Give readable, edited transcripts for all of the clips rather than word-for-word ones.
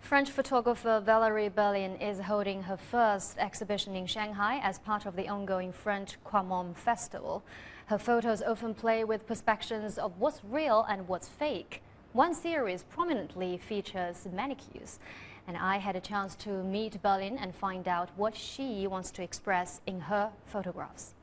French photographer Valérie Berlin is holding her first exhibition in Shanghai as part of the ongoing French Quarmont Festival. Her photos often play with perspectives of what's real and what's fake. One series prominently features manicures, and I had a chance to meet Berlin and find out what she wants to express in her photographs.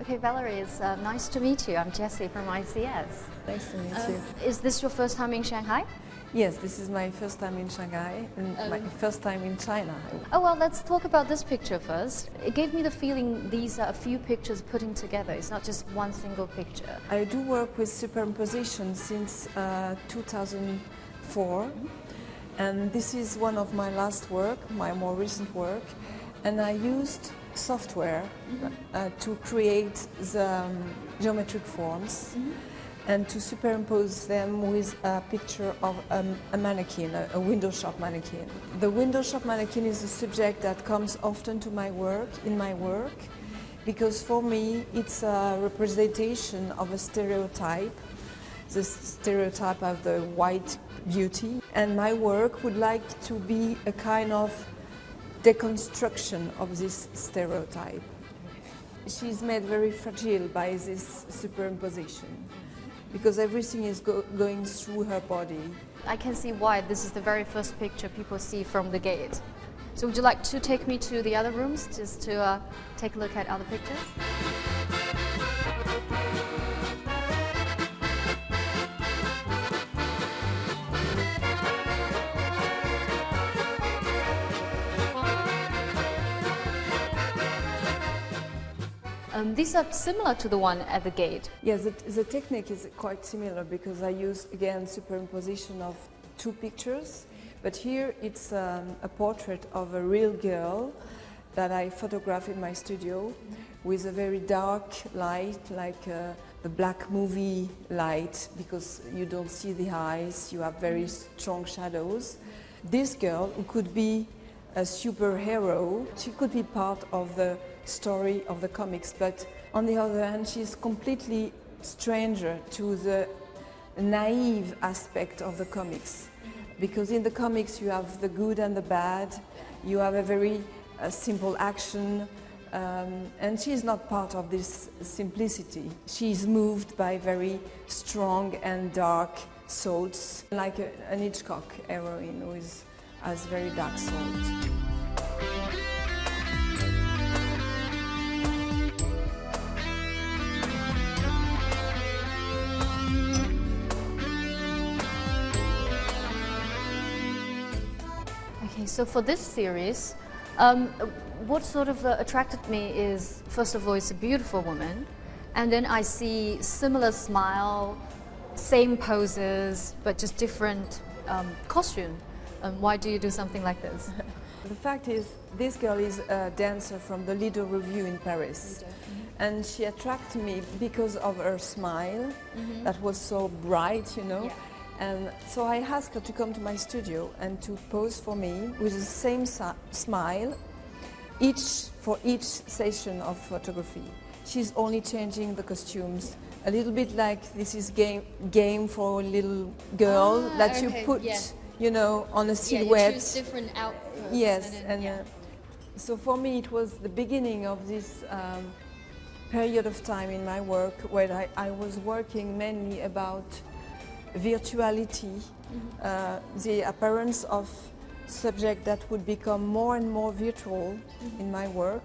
Okay, Valerie, it's nice to meet you. I'm Jessie from ICS. Nice to meet you. Is this your first time in Shanghai? Yes, this is my first time in Shanghai and my first time in China. Oh, well, let's talk about this picture first. It gave me the feeling these are a few pictures putting together. It's not just one single picture. I do work with superimposition since 2004, and this is one of my last work, my more recent work, and I used software to create the geometric forms and to superimpose them with a picture of a mannequin, a window shop mannequin. The window shop mannequin is a subject that comes often to my work, because for me it's a representation of a stereotype, the stereotype of the white beauty, and my work would like to be a kind of deconstruction of this stereotype. She's made very fragile by this superimposition because everything is going through her body. I can see why this is the very first picture people see from the gate. So would you like to take me to the other rooms just to take a look at other pictures? These are similar to the one at the gate. Yes, the technique is quite similar because I use again superimposition of two pictures, but here it's a portrait of a real girl that I photograph in my studio with a very dark light, like the black movie light, because you don't see the eyes, you have very strong shadows. This girl, who could be a superhero, she could be part of the story of the comics, but on the other hand she's completely stranger to the naive aspect of the comics, because in the comics you have the good and the bad, you have a very simple action, and she's not part of this simplicity. She's moved by very strong and dark thoughts, like an Hitchcock heroine who has very dark thoughts. Okay, so for this series, what sort of attracted me is, first of all, it's a beautiful woman, and then I see similar smile, same poses, but just different costume. Why do you do something like this? The fact is, this girl is a dancer from the Lido Revue in Paris, and she attracted me because of her smile that was so bright, you know. Yeah. And so I asked her to come to my studio and to pose for me with the same smile for each session of photography. She's only changing the costumes, a little bit like this is game for a little girl that you put, you know, on a silhouette. Yeah, you choose different outfits. Yes, so for me it was the beginning of this period of time in my work where I was working mainly about virtuality, the appearance of subject that would become more and more virtual in my work,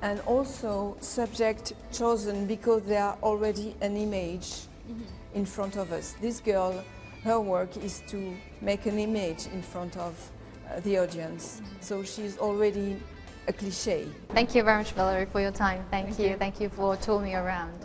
and also subject chosen because they are already an image in front of us. This girl, her work is to make an image in front of the audience, so she's already a cliché. Thank you very much, Valerie, for your time. Thank you. Thank you for touring me around.